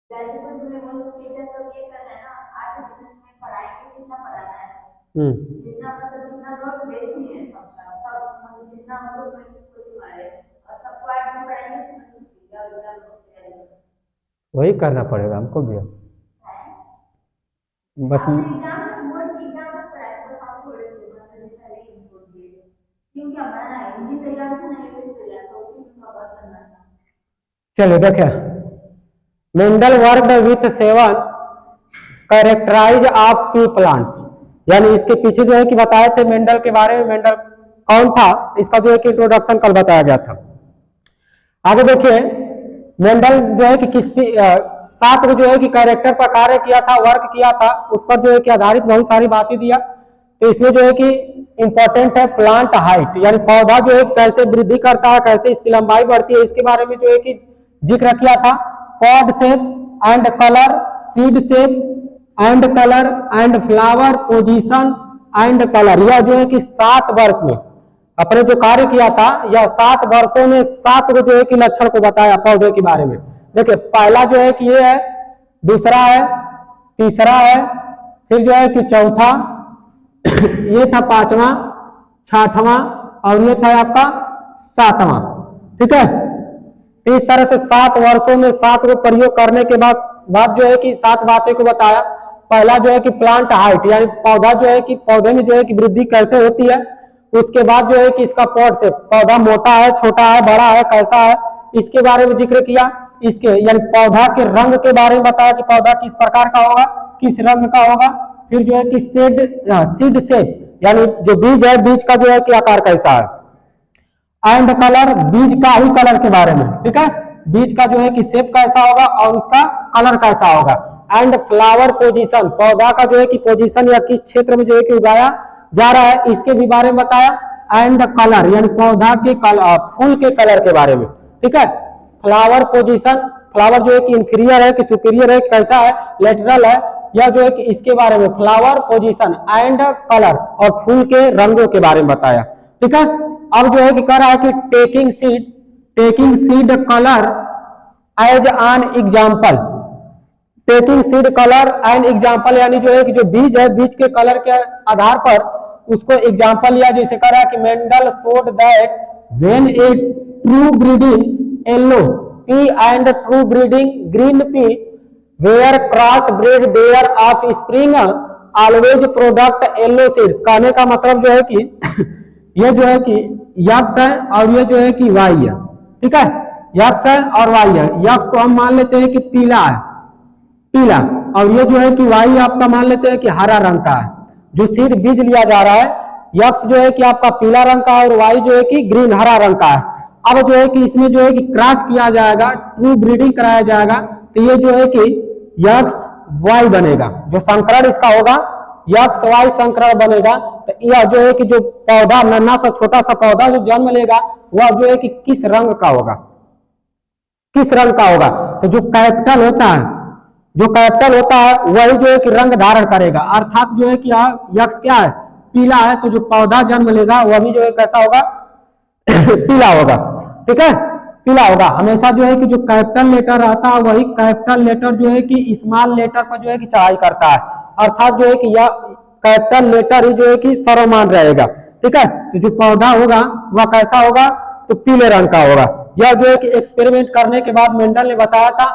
जितना मतलब जितना नोट्स लेती है सबका सब मतलब जितना हम लोग में कोचिंग वाले और सबको ऐड में पढ़ाएंगे या एग्जाम वही करना पड़ेगा हमको भी बस। एग्जाम तक बोर्ड एग्जाम तक पढ़ाए बस हम छोड़ देते मतलब जैसा नहीं बोल दिए क्योंकि हमारा हिंदी तैयार से नहीं इंग्लिश तैयार तो उसी में कवर करना था। चलो देखे Mendel worked with 7 characterise of pea plants, यानी इसके पीछे जो है कि बताए थे मेंडल के बारे में, मेंडल कौन था इसका जो है कि इंट्रोडक्शन कल बताया गया था। आगे देखिए मेंडल जो है कि किस 7 जो है कि कैरेक्टर पर कार्य किया था, वर्क किया था, उस पर जो है कि आधारित बहुत सारी बातें दिया। तो इसमें जो है कि इंपॉर्टेंट है प्लांट हाइट, यानी पौधा जो है कैसे वृद्धि करता है, कैसे इसकी लंबाई बढ़ती है, इसके बारे में जो है कि जिक्र किया था। Pod shape and colour, seed shape and colour and flower position and colour, यह जो है कि 7 वर्ष में अपने जो कार्य किया था, यह 7 वर्षों में 7 जो है कि लक्षण को बताया पौधे के बारे में। देखिए पहला जो है कि ये है, दूसरा है, तीसरा है, फिर जो है कि चौथा, ये था 5वां, 6वां और ये था आपका 7वां। ठीक है, तो इस तरह से 7 वर्षों में 7 को प्रयोग करने के बाद जो है कि 7 बातें को बताया। पहला जो है कि प्लांट हाइट, यानी पौधा जो है कि पौधे में जो है कि वृद्धि कैसे होती है। उसके बाद जो है कि इसका पॉड से पौधा मोटा है, छोटा है, बड़ा है, कैसा है, इसके बारे में जिक्र किया। इसके यानी पौधा के रंग के बारे में बताया कि पौधा किस प्रकार का होगा, किस रंग का होगा। फिर जो है कि सीड शेप, यानी जो बीज है, बीज का जो है कि आकार कैसा है। एंड कलर, बीज का ही कलर के बारे में। ठीक है, बीज का जो है कि शेप कैसा होगा और उसका कलर कैसा होगा। एंड फ्लावर पोजीशन, पौधा का जो है कि पोजीशन या किस क्षेत्र में जो है कि उगाया जा रहा है, इसके भी बारे में बताया। एंड कलर, यानी पौधा के फूल के कलर के बारे में। ठीक है, फ्लावर पोजीशन, फ्लावर जो है कि इंफीरियर है कि सुपीरियर है, कैसा है, लेटरल है, या जो है कि इसके बारे में फ्लावर पोजीशन एंड कलर और फूल के रंगों के बारे में बताया। ठीक है, अब जो है कि कह रहा है कि taking seed colour as an example, taking seed colour and example, यानी जो है कि जो बीज है, बीज के कलर के आधार पर उसको एग्जाम्पल लिया। जैसे कह रहा है कि Mendel showed that when a true breeding yellow pea and true breeding green pea were cross bred their offspring always product yellow seeds. कहने का मतलब जो है कि ये जो है कि यक्ष है और ये जो है कि वाई है। ठीक है, यक्ष है और वाई है। यक्ष को हम मान लेते हैं कि पीला है, पीला, और ये जो है कि वाई आपका मान लेते हैं कि हरा रंग का है। जो सीड बीज लिया जा रहा है, यक्ष जो है कि आपका पीला रंग का और वाई जो है कि ग्रीन हरा रंग का है। अब जो है कि इसमें जो है कि क्रॉस किया जाएगा, ट्रू ब्रीडिंग कराया जाएगा, तो ये जो है कि यक्ष वाई बनेगा। जो संकरण इसका होगा यक्ष वाई संकरण बनेगा। तो यह जो है कि जो पौधा नन्हा सा छोटा सा पौधा जो जन्म लेगा वह जो है कि किस रंग का होगा, किस रंग का होगा। तो जो कैपिटल होता है, जो कैपिटल होता है वही जो है कि रंग धारण करेगा। अर्थात जो है कि यक्ष क्या है, पीला है, तो जो पौधा जन्म लेगा वह भी जो है कैसा होगा पीला होगा। ठीक है, पीला होगा। हमेशा जो है कि जो कैपिटल लेटर रहता है वही कैपिटल लेटर जो है कि स्मॉल लेटर पर जो है कि चढ़ाई करता है। अर्थात जो है कि यह कैपिटल लेटर ही जो है कि सर्वमान्य रहेगा। ठीक है, तो जो पौधा होगा वह कैसा होगा, तो पीले रंग का होगा। यह जो है कि एक्सपेरिमेंट करने के बाद मेंडल ने बताया था।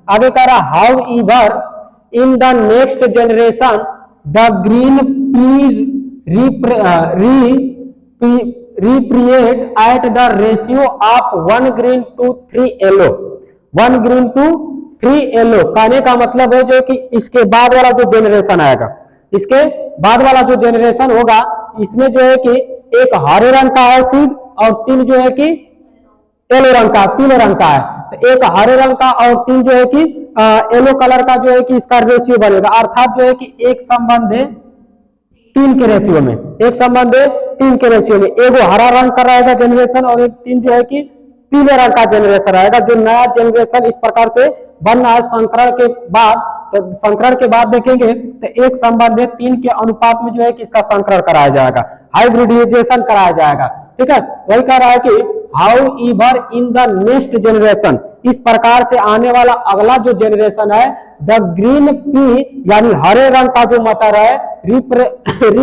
आगे कह रहा however in the next generation the green pea reappeared at the ratio of 1 green to 3 yellow, 1 green to 3 yellow। कहने का मतलब है जो कि इसके बाद वाला जो जनरेशन आएगा, इसके बाद वाला जो जनरेशन होगा, इसमें जो है कि एक हरे रंग का है सीड और 3 जो है कि येलो रंग का, पीले रंग का है। तो एक हरे रंग का और 3 जो है कि येलो कलर का जो है कि इसका रेशियो बनेगा। अर्थात जो है कि 1:3 के रेशियो में, 1:3 के रेशियो में एगो हरा रंग का रहेगा जनरेशन और एक 3 जो है कि पीले रंग का जनरेशन रहेगा। जो नया जनरेशन इस प्रकार से बनना है संकरण के बाद, तो संकरण के बाद देखेंगे तो 1:3 के अनुपात में जो है कि इसका संकरण कराया जाएगा, हाइब्रिडाइजेशन कराया जाएगा। ठीक है, वही कह रहा है कि how इवर in the next generation, इस प्रकार से आने वाला अगला जो जनरेशन है, द ग्रीन पी यानी हरे रंग का जो मटर है reappeared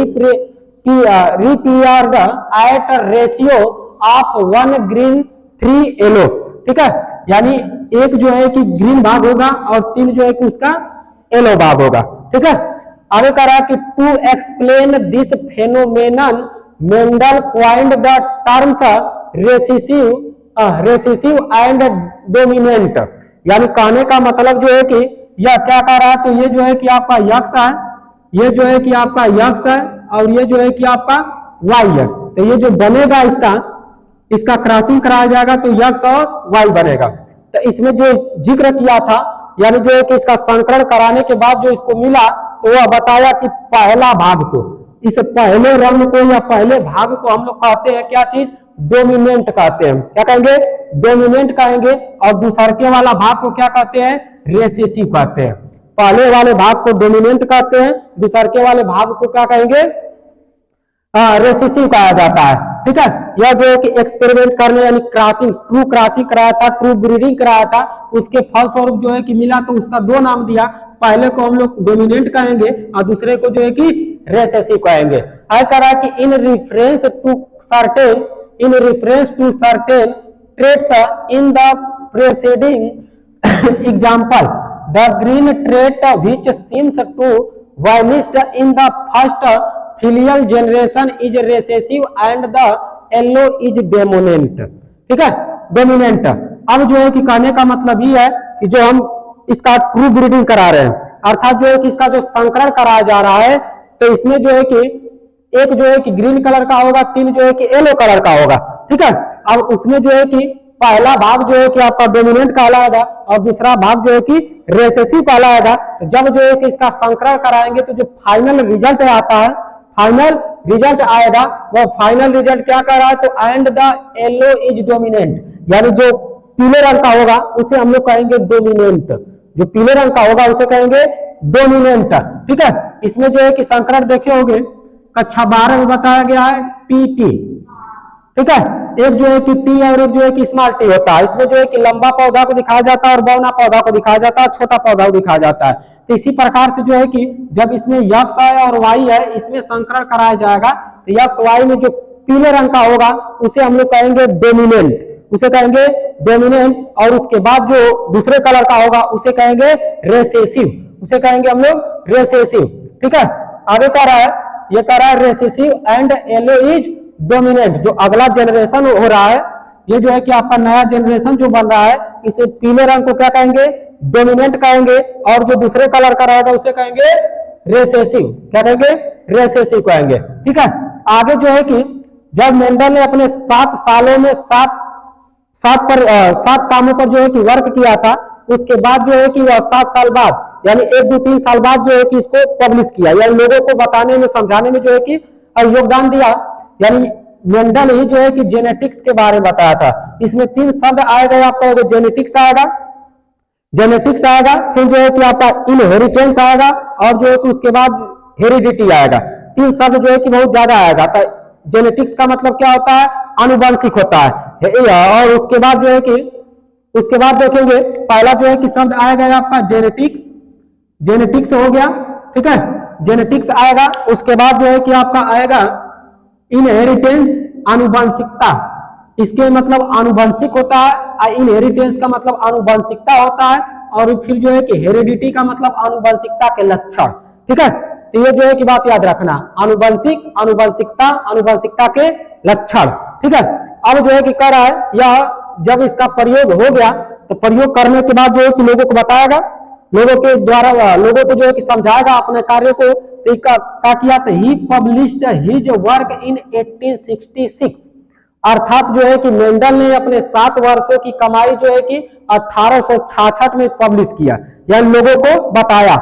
at ratio of 1 green 3 yellow, ठीक है, यानी एक जो है कि ग्रीन भाग होगा और 3 जो है कि उसका येलो भाग होगा, ठीक है। आगे कह रहा है कि to explain this phenomenon Mendel coined the terms recessive and dominant, यानी कहने का मतलब जो है कि यह क्या कह रहा है, तो ये जो है कि आपका यक्स है, ये जो है कि आपका यक्स है और ये जो है कि आपका वाई है, तो ये जो बनेगा इसका क्रॉसिंग कराया जाएगा तो यक्स और वाई बनेगा। तो इसमें जो जिक्र किया था, यानी जो है कि इसका संकरण कराने के बाद जो इसको मिला, तो वह बताया कि पहला भाग को, इस पहले रंग को या पहले भाग को हम लोग कहते हैं क्या चीज, डोमिनेंट कहते हैं, क्या कहेंगे, डोमिनेंट कहेंगे, और दूसरके वाला भाग को क्या कहते हैं, रेसेसिव कहते हैं। पहले वाले भाग को डोमिनेंट कहते हैं, दूसरके वाले भाग को क्या कहेंगे, रेसेसिव कहा जाता है, ठीक है। यह जो है कि एक्सपेरिमेंट करने यानी क्रॉसिंग, ट्रू क्रॉसिंग कराया था, ट्रू ब्रीडिंग कराया था, उसके फलस्वरूप जो है कि मिला, तो उसका 2 नाम दिया, पहले को हम लोग डोमिनेंट कहेंगे और दूसरे को जो है कि रेसेसिव कहेंगे। आई करा कि in reference to certain traits in the preceding example, the green trait which seems to vanished in the first filial generation is recessive and the yellow is dominant, ठीक है, डोमिनेंट। अब जो है कि कहने का मतलब ये है कि जो हम इसका ट्रू ब्रीडिंग करा रहे हैं, अर्थात जो है कि इसका जो संकरण कराया जा रहा है, तो इसमें जो है कि एक जो है कि ग्रीन कलर का होगा, 3 जो है कि येलो कलर का होगा, ठीक है। अब उसमें जो है कि पहला भाग जो है कि आपका डोमिनेंट कहलाएगा और दूसरा भाग जो है कि रेसेसिव कहलाएगा। तो जब जो है कि इसका संकरण कराएंगे तो जो फाइनल रिजल्ट आता है, फाइनल रिजल्ट आएगा, वो फाइनल रिजल्ट क्या कर रहा है, तो and the yellow is dominant, यानी जो पीले रंग का होगा उसे हम लोग कहेंगे डोमिनेंट, जो पीले रंग का होगा उसे कहेंगे डोमिनेंट, ठीक है। इसमें जो है कि संकरण देखे होंगे, कक्षा 12 में बताया गया है टी, ठीक है, एक जो है कि टी और एक जो है कि स्मॉल टी होता है। इसमें जो है कि लंबा पौधा को दिखाया जाता है और बौना पौधा को दिखाया जाता है, छोटा पौधा को दिखाया जाता है। तो इसी प्रकार से जो है कि जब इसमें यक्स है और वाई है, इसमें संकरण कराया जाएगा, तो यक्स वाई में जो पीले रंग का होगा उसे हम लोग कहेंगे डोमिनेंट, उसे कहेंगे डोमिनेंट, और उसके बाद जो दूसरे कलर का होगा उसे कहेंगे रेसेसिव, उसे कहेंगे हम लोग रेसेसिव, ठीक है। आगे कह रहा है, ये कह रहा है recessive and yellow is dominant. जो अगला जनरेशन हो रहा है, ये जो है कि आपका नया जनरेशन जो बन रहा है, इसे पीले रंग को क्या कहेंगे, डोमिनेंट कहेंगे, और जो दूसरे कलर का रहेगा उसे कहेंगे रेसेसिव, क्या कहेंगे, रेसेसिव कहेंगे, ठीक है। आगे जो है कि जब मेंडल ने अपने 7 सालों में 7 कामों पर जो है कि वर्क किया था, उसके बाद जो है कि वह 7 साल बाद यानी 1, 2, 3 साल बाद जो है कि इसको पब्लिश किया, यानी लोगों को बताने में, समझाने में जो है कि योगदान दिया। यानी मेंडल ही जो है कि जेनेटिक्स के बारे में बताया था। इसमें 3 शब्द आएगा, आपका जेनेटिक्स आएगा, जेनेटिक्स आएगा, फिर जो है कि आपका इनहेरिटेंस आएगा, और जो है कि उसके बाद हेरिडिटी आएगा। 3 शब्द जो है कि बहुत ज्यादा आएगा। तो जेनेटिक्स का मतलब क्या होता है, आनुवंशिक होता है। और उसके बाद जो है कि उसके बाद देखेंगे, पहला जो है कि शब्द आएगा आपका जेनेटिक्स, जेनेटिक्स हो गया, ठीक है, जेनेटिक्स आएगा। उसके बाद जो है कि आपका आएगा इनहेरिटेंस, आनुवंशिकता, इसके मतलब आनुवंशिक होता है, इनहेरिटेंस का मतलब आनुवंशिकता होता है, और फिर जो है कि हेरिडिटी का मतलब आनुवंशिकता के लक्षण, ठीक है। तो ये जो है कि बात याद रखना, आनुवंशिक, आनुवंशिकता, आनुवंशिकता के लक्षण, ठीक है। अब जो है कि कह रहा है, यह जब इसका प्रयोग हो गया, तो प्रयोग करने के बाद जो है कि लोगों को बताएगा, लोगों के द्वारा लोगों को जो है कि समझाएगा अपने कार्य को। तो क्या किया, तो ही पब्लिश्ड हिज वर्क इन 1866, अर्थात जो है कि मेंडल ने अपने 7 वर्षों की कमाई जो है कि 1866 में पब्लिश किया, यानी लोगों को बताया।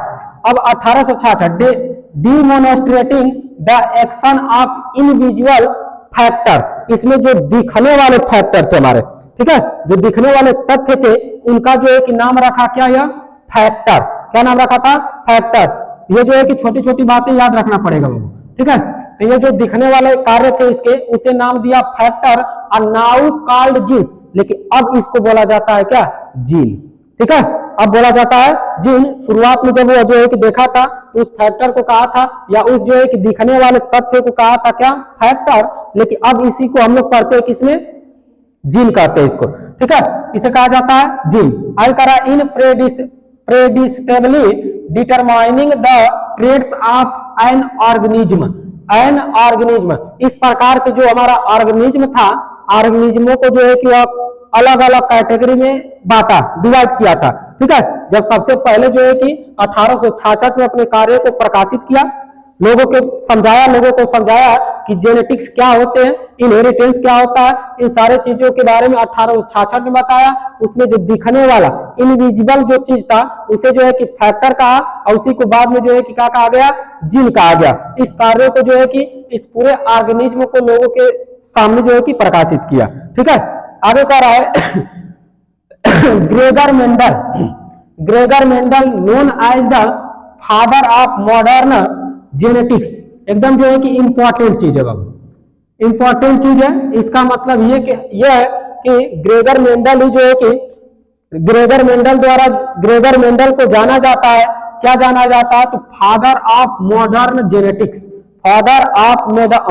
अब 1866 डिमोन्स्ट्रेटिंग द एक्शन ऑफ इनविजुअल फैक्टर, इसमें जो दिखने वाले फैक्टर थे हमारे, ठीक है, जो दिखने वाले तथ्य थे, उनका जो है कि नाम रखा क्या, यह फैक्टर, क्या नाम रखा था, फैक्टर। ये जो है कि छोटी छोटी बातें याद रखना पड़ेगा लोगों, ठीक है। तो ये जो दिखने वाले कार्य थे इसके, उसे नाम दिया factor, are now called genes, लेकिन अब इसको बोला जाता है क्या, जीन। ठीक है, अब बोला जाता है जीन। शुरुआत में जब वो जो है कि देखा था तो उस फैक्टर को कहा था, या उस जो है कि दिखने वाले तथ्य को कहा था क्या, फैक्टर, लेकिन अब इसी को हम लोग पढ़ते हैं किसमें, जीन कहते हैं इसको। ठीक है, इसे कहा जाता है जीन। आई करा in predictably determining the traits of an organism. An organism, इस प्रकार से जो हमारा ऑर्गेनिज्म था, ऑर्गेनिज्मों को जो है कि अलग अलग कैटेगरी में बांटा, डिवाइड किया था। ठीक है, जब सबसे पहले जो है कि 1866 में अपने कार्य को प्रकाशित किया, लोगों को समझाया कि जेनेटिक्स क्या होते हैं, इनहेरिटेंस क्या होता है, इन सारे चीजों के बारे में 1866 में बताया। उसमें जो दिखने वाला इनविजिबल जो चीज था उसे जो है कि फैक्टर कहा, और उसी को बाद में जो है कि क्या कहा गया, जीन कहा गया। इस कार्य को जो है कि इस पूरे ऑर्गेनिज्म को लोगों के सामने जो है कि प्रकाशित किया। ठीक है, आगे कह रहा है Gregor Mendel known as the father of modern genetics. एकदम जो है कि इंपॉर्टेंट चीज है बाबू, इंपॉर्टेंट चीज है। इसका मतलब ये है कि ग्रेगर मेंडल ही जो है कि ग्रेगर मेंडल को जाना जाता है, क्या जाना जाता है, तो father of modern genetics. Father of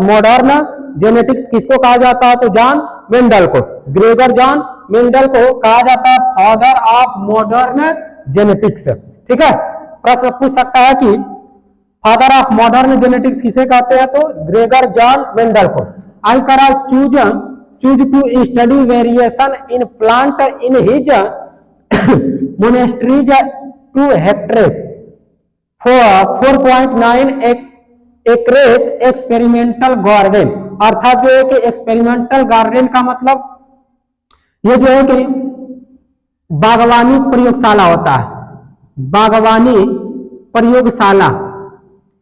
modern genetics किसको कहा जाता है, तो जॉन मेंडल को, ग्रेगर जॉन मेंडल को कहा जाता है फादर ऑफ मॉडर्न जेनेटिक्स। ठीक है, प्रश्न पूछ सकता है कि फादर ऑफ मॉडर्न जेनेटिक्स किसे कहते हैं, तो ग्रेगर जॉन मेंडल को। आई करा choose to study variation in plant in his monasteries 2 hectares 4.9 acres experimental garden. अर्थात जो है कि एक्सपेरिमेंटल गार्डन का मतलब ये जो है कि बागवानी प्रयोगशाला होता है, बागवानी प्रयोगशाला।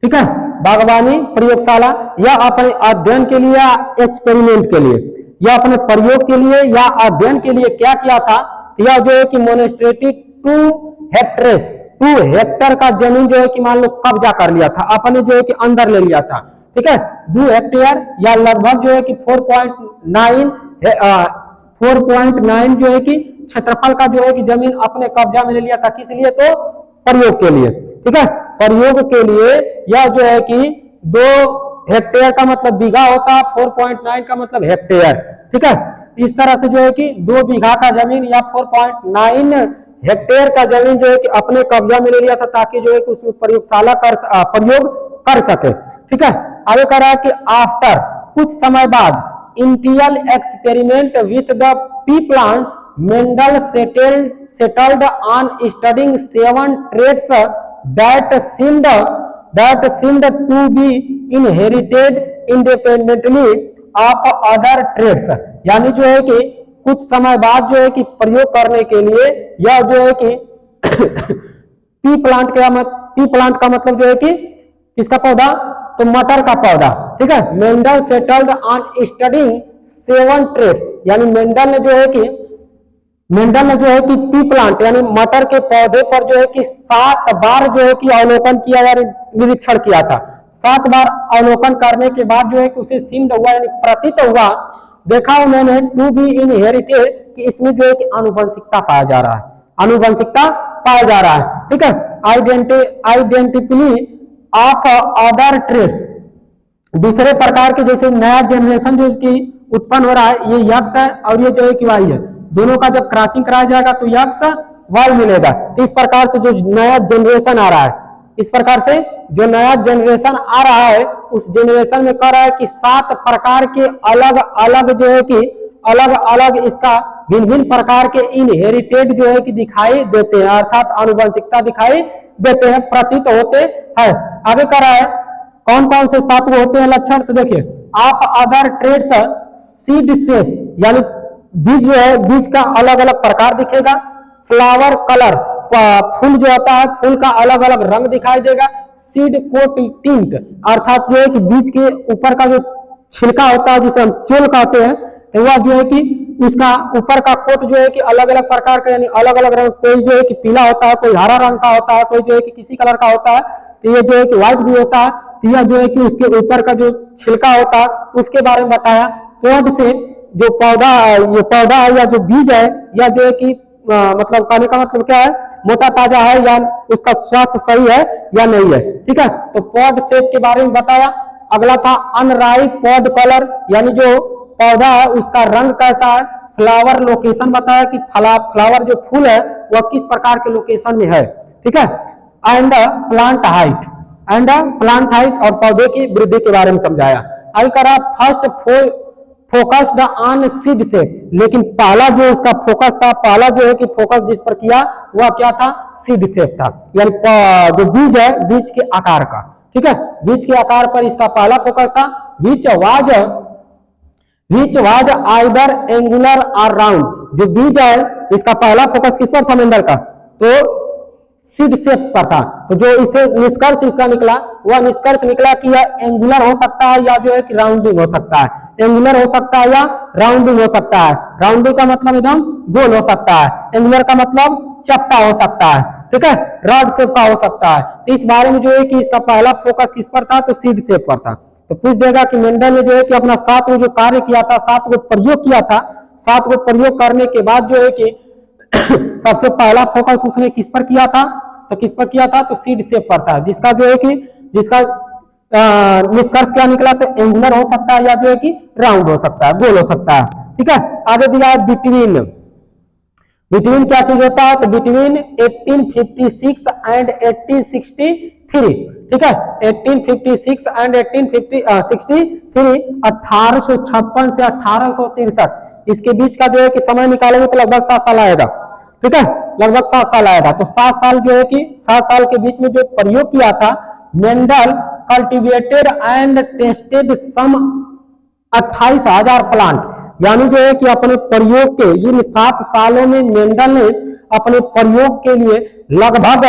ठीक है, बागवानी प्रयोगशाला, या अपने अध्ययन के लिए, एक्सपेरिमेंट के लिए, या अपने प्रयोग के लिए, या अध्ययन के लिए क्या किया था, यह जो है कि मोनेस्ट्री 2 हेक्टेयर का जमीन जो है कि मान लो कब्जा कर लिया था, अपने जो है कि अंदर ले लिया था। ठीक है, 2 हेक्टेयर या लगभग जो है कि 4.9 जो है कि क्षेत्रफल का जो है कि जमीन अपने कब्जा में ले लिया था। किस लिए, तो प्रयोग के लिए। ठीक है, प्रयोग के लिए, यह जो है कि 2 हेक्टेयर का मतलब बीघा होता है, 4.9 का मतलब हेक्टेयर। ठीक है, इस तरह से जो है कि 2 बीघा का जमीन या 4.9 हेक्टेयर का जमीन जो है कि अपने कब्जा में ले लिया था, ताकि जो है कि उसमें प्रयोगशाला प्रयोग कर सके। ठीक है, आगे कह रहा है कि आफ्टर, कुछ समय बाद, initial experiment with the pea plant, Mendel settled on studying 7 traits that seemed to be inherited independently of other traits। यानी जो है कि कुछ समय बाद जो है कि प्रयोग करने के लिए, यह जो है कि पी प्लांट का मतलब जो है कि किसका पौधा, तो मटर का पौधा। ठीक है, Mendel settled on studying 7 traits, यानी मेंडल ने जो है कि पी प्लांट यानी मटर के पौधे पर जो है कि 7 बार जो है कि अवलोकन किया या निरीक्षण किया था। 7 बार अवलोकन करने के बाद जो है कि उसे सिम्ड हुआ यानी प्रतीत हुआ, देखा उन्होंने टू बी इनहेरिटेड, कि इसमें जो है कि आनुवंशिकता पाया जा रहा है, आनुवंशिकता पाया जा रहा है। ठीक है, आइडेंटिटी ऑफ अदर ट्रेड्स, दूसरे प्रकार के, जैसे नया जनरेशन जो कि उत्पन्न हो रहा है, ये यक्ष है और ये जो है कि वाई है, दोनों का जब क्रॉसिंग कराया जाएगा तो यक्ष वाई मिलेगा। तो इस प्रकार से जो नया जनरेशन आ रहा है, इस प्रकार से जो नया जनरेशन आ रहा है, उस जनरेशन में कह रहा है कि 7 प्रकार के अलग अलग जो है कि अलग अलग इसका भिन्न भिन्न प्रकार के इनहेरिटेड जो है कि दिखाई देते हैं, अर्थात आनुवंशिकता दिखाई देते हैं, प्रतीत होते हैं। आगे कह रहा है कौन कौन से 7 वो होते हैं लक्षण, तो देखिए आप अदर ट्रेड्स सीड से, यानी बीज जो है, बीज का अलग अलग प्रकार दिखेगा। फ्लावर कलर, फूल जो होता है फूल का अलग अलग रंग दिखाई देगा। सीड कोट टिंट, अर्थात जो है कि बीज के ऊपर का जो छिलका होता है जिसे हम चोल कहते हैं, तो वह जो है कि उसका ऊपर का कोट जो है कि अलग अलग प्रकार का, यानी अलग अलग रंग, कोई जो है कि पीला होता है, कोई हरा रंग का होता है, कोई जो है कि किसी कलर का होता है, तो ये जो है कि व्हाइट भी होता है। तो यह जो है कि उसके ऊपर का जो छिलका होता है उसके बारे में बताया। कोड से जो पौधा ये पौधा है या जो बीज है या जो है कि मतलब कहने का मतलब क्या है, मोटा ताजा है या उसका स्वास्थ्य सही है या नहीं है। ठीक है, तो पॉड शेप के बारे में बताया। अगला था अनराइप पॉड कलर, यानी जो पौधा है उसका रंग कैसा है। फ्लावर लोकेशन बताया कि फ्लावर जो फूल है वह किस प्रकार के लोकेशन में है। ठीक है, एंड प्लांट हाइट और पौधे की वृद्धि के बारे में समझाया। आई करा first focused on seed shape, लेकिन पहला जो इसका फोकस था, पहला जो है कि फोकस जिस पर किया वह क्या था, सीड शेप था, यानी जो बीज है बीज के आकार का। ठीक है, बीज के आकार पर इसका पहला फोकस था। विच वाज आइदर एंगुलर और राउंड। जो बीज है इसका पहला फोकस किस पर था मेंडल का, तो सीड शेप पर था। तो जो इससे निष्कर्ष इसका निकला वह निष्कर्ष निकला कि यह एंगुलर हो सकता है या जो है कि राउंडिंग हो सकता है। एंगुलर हो सकता है या राउंडिंग हो सकता है। राउंडिंग का मतलब एकदम गोल हो सकता है, एंगुलर का मतलब चपटा हो सकता है। ठीक है, रॉड शेप का हो सकता है। तो इस बारे में जो है कि इसका पहला फोकस किस पर था, तो सीड शेप पर था। तो पूछ देगा कि मेंडल ने जो है कि अपना 7 गो जो कार्य किया था, 7 गो प्रयोग किया था, 7 गो प्रयोग करने के बाद जो है कि सबसे पहला फोकस उसने किस पर किया था, तो किस पर किया था, तो सीड शेप पर था। जिसका जो है कि जिसका निष्कर्ष क्या निकला, तो एंगुलर हो सकता है या जो है कि राउंड हो सकता है, गोल हो सकता है। ठीक है, आगे दिया है बिटवीन। बिटवीन क्या चीज होता है, तो बिटवीन 1856 एंड 1863। ठीक है, 1856 एंड 1863, 1856 से 1863, इसके बीच का जो है कि समय निकालेंगे तो लगभग 7 साल आएगा। ठीक है, लगभग 7 साल आएगा। तो 7 साल जो है कि 7 साल के बीच में जो प्रयोग किया था, Mendel cultivated and tested some 28,000 plant, यानी जो है कि अपने प्रयोग के इन 7 सालों में मेंडल ने अपने प्रयोग के लिए लगभग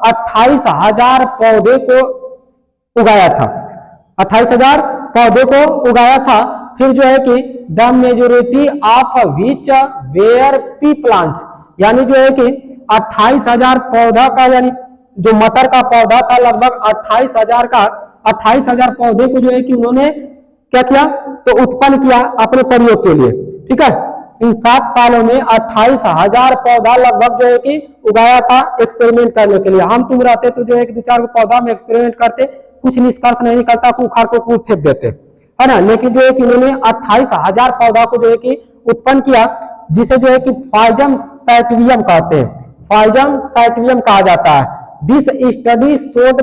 28,000 पौधे को उगाया था। 28,000 पौधे को उगाया था। फिर जो है कि the majority of which were pea plants, यानी जो है कि 28,000 पौधा का, यानी जो मटर का पौधा था लगभग 28,000 पौधे को जो है कि उन्होंने क्या किया, तो उत्पन्न किया अपने प्रयोग के लिए। ठीक है, इन 7 सालों में 28,000 पौधा लगभग जो है कि उगाया था एक्सपेरिमेंट करने के लिए। हम तुम रहते तो जो है कि 2-4 पौधा में एक्सपेरिमेंट करते, कुछ निष्कर्ष नहीं निकलता, उखाड़ को कूद फेंक देते, है ना। लेकिन जो है कि इन्होंने 28,000 पौधा को जो है कि उत्पन्न किया, जिसे जो है कि फाइजम सैटिवियम कहते हैं, फाइजम सैटिवियम कहा जाता है। दिस स्टडी शोड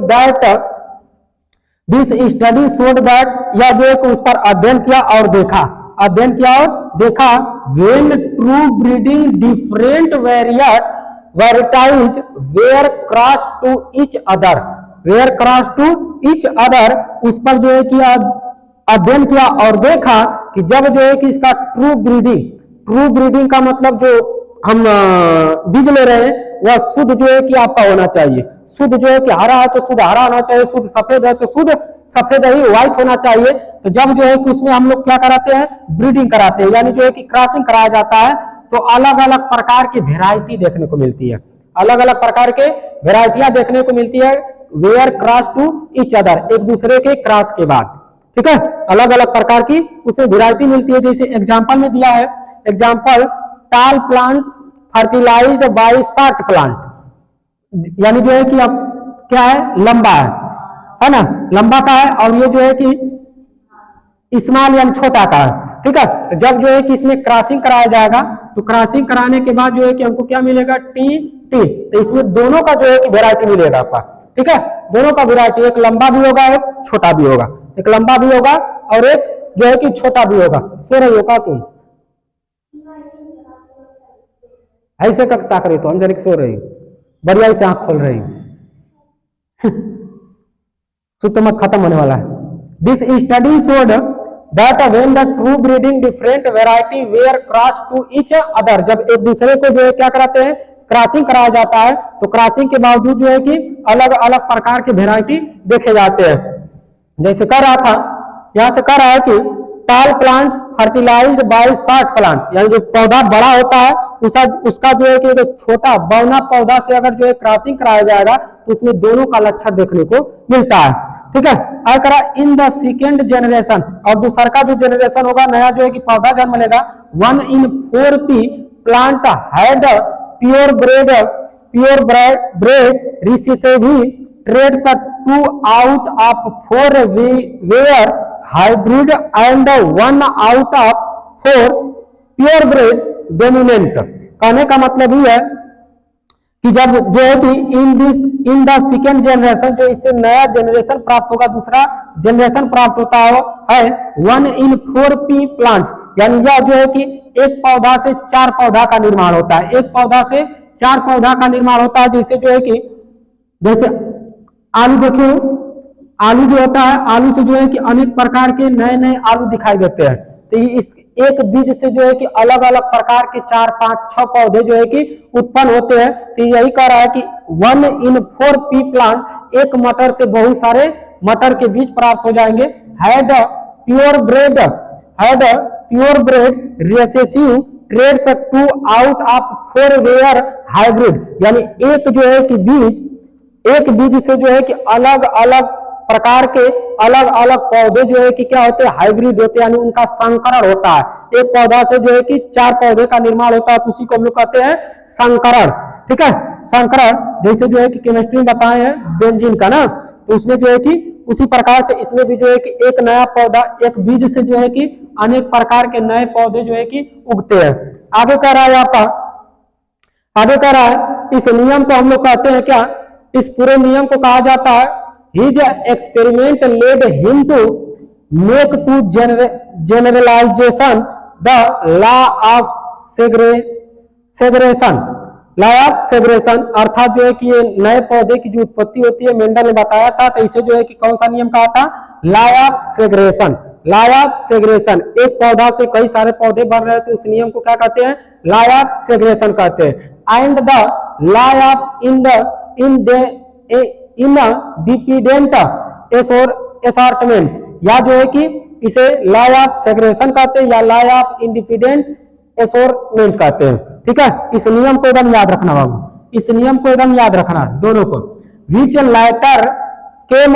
दैट, या जो है कि उस पर अध्ययन किया और देखा, when true breeding different varieties were cross to each other, उस पर जो है कि अध्ययन किया और देखा कि जब जो है कि इसका ट्रू ब्रीडिंग का मतलब जो हम बीज ले रहे हैं वह शुद्ध जो है कि आपका होना चाहिए। शुद्ध जो है कि हरा है तो शुद्ध हरा होना चाहिए, शुद्ध सफेद है तो शुद्ध सफेद ही व्हाइट होना चाहिए। तो जब जो है कि उसमें हम लोग क्या कराते हैं, ब्रीडिंग कराते हैं, यानी जो है कि क्रॉसिंग कराया जाता है, तो अलग अलग प्रकार की वेराइटी देखने को मिलती है, अलग अलग प्रकार के वेराइटियां देखने को मिलती है। Were cross to each other, एक दूसरे के क्रॉस के बाद। ठीक है, अलग अलग प्रकार की उसमें वेराइटी मिलती है। जैसे एग्जाम्पल में दिया है, example tall plant fertilised by short plant, यानी जो है कि अब क्या है, लंबा है ना, लंबा का है, और ये जो है कि स्मॉल यानी छोटा का है। ठीक है, तो जब जो है कि इसमें क्रॉसिंग कराया जाएगा, तो क्रॉसिंग कराने के बाद जो है कि हमको क्या मिलेगा, टी, तो इसमें दोनों का जो है कि वेराइटी मिलेगा आपका। ठीक है, दोनों का वेराइटी, एक लंबा भी होगा एक छोटा भी होगा, एक लंबा भी होगा और एक जो है कि छोटा भी होगा। सो रही हो का तुम, ऐसे कब ताक रही, तो हम जरा सो रही, बढ़िया से आंख खोल रही, सुत मत, खत्म होने वाला है। This study showed that when the true breeding different variety were cross to each other, जब एक दूसरे को जो है क्या कराते हैं, क्रॉसिंग कराया जाता है, तो क्रॉसिंग के बावजूद जो है कि अलग अलग प्रकार के वेराइटी देखे जाते हैं। जैसे कह रहा था, यहां से कह रहा है कि tall plants fertilised by short plant, यानी जो पौधा बड़ा होता है उसका जो है कि जो छोटा बौना पौधा से अगर जो है क्रॉसिंग कराया जाएगा तो उसमें दोनों का लक्षण देखने को मिलता है। ठीक है। आगे करा इन द सेकेंड जनरेशन, और दूसरा का जो जनरेशन होगा नया जो है कि पौधा जन्म लेगा, 1 in 4 pea plant had pure bread recessive traits 2 out of 4 were hybrid and 1 out of 4 purebred dominant। कहने का मतलब ये है कि जब जो है कि इन द सेकेंड जनरेशन, जो इससे नया जनरेशन प्राप्त होगा, दूसरा जनरेशन प्राप्त होता है 1 in 4 pea plants, यानी यह जो है कि एक पौधा से 4 पौधा का निर्माण होता है, एक पौधा से 4 पौधा का निर्माण होता है। जैसे जो है कि जैसे आलू देखिए, आलू जो होता है, आलू से जो है कि अनेक प्रकार के नए नए आलू दिखाई देते हैं। तो इस एक बीज से जो है कि अलग अलग प्रकार के 4, 5, 6 पौधे जो है कि उत्पन्न होते हैं। तो यही कह रहा है कि 1 in 4 pea plant, एक मटर से बहुत सारे मटर के बीज प्राप्त हो जाएंगे। had pure bread recessive traits 2 out of 4 were hybrid, यानी एक जो है कि एक बीज से जो है कि अलग अलग प्रकार के अलग अलग पौधे जो है कि क्या होते हैं, हाइब्रिड होते हैं, यानी उनका संकरण होता है। एक पौधा से जो है कि 4 पौधे का निर्माण होता है, तो उसी को हम लोग कहते हैं संकरण। ठीक है, संकरण जैसे जो है कि केमिस्ट्री में बताए हैं बेंजीन का ना, तो उसमें जो है कि उसी प्रकार से इसमें भी जो है कि एक नया पौधा, एक बीज से जो है कि अनेक प्रकार के नए पौधे जो है कि उगते हैं। आगे कह रहा है आपका, आगे कह रहा है इस नियम को हम लोग कहते हैं क्या, इस पूरे नियम को कहा जाता है his experiment led him to make to generalization the law of segregation, law of segregation, अर्थात जो है कि ये नए पौधे की जो उत्पत्ति होती है मेंडल ने बताया था, तो इसे जो है कि कौन सा नियम कहा था, law of segregation. Law of segregation, एक पौधा से कई सारे पौधे बन रहे थे, उस नियम को क्या कहते हैं, लॉ ऑफ सेग्रेगेशन कहते हैं। And the law of in dependent assortment, या जो है कि इसे लॉ ऑफ सेग्रेगेशन कहते हैं या लॉ ऑफ इंडिपेंडेंट असॉर्टमेंट कहते हैं। ठीक है, इस नियम को एकदम याद रखना बाबू, इस नियम को एकदम याद रखना दोनों को। Which later came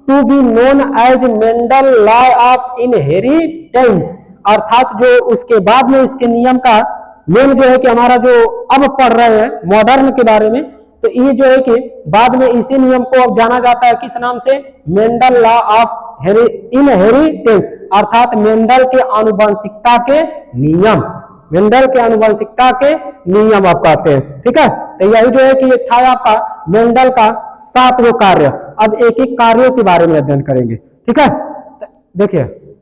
to be known as Mendel law of inheritance, अर्थात जो उसके बाद में इसके नियम का मेन जो है कि हमारा जो अब पढ़ रहे हैं मॉडर्न के बारे में, तो ये जो है कि बाद में इसी नियम को अब जाना जाता है किस नाम से, मेंडल लॉ ऑफ इनहेरिटेंस, अर्थात मेंडल के आनुवंशिकता के नियम, मेंडल के आनुवंशिकता के नियम आप कहते हैं। ठीक है, तो यही जो है कि ये था आपका मेंडल का 7 कार्य। अब एक एक कार्यों के बारे में अध्ययन करेंगे। ठीक है, देखिए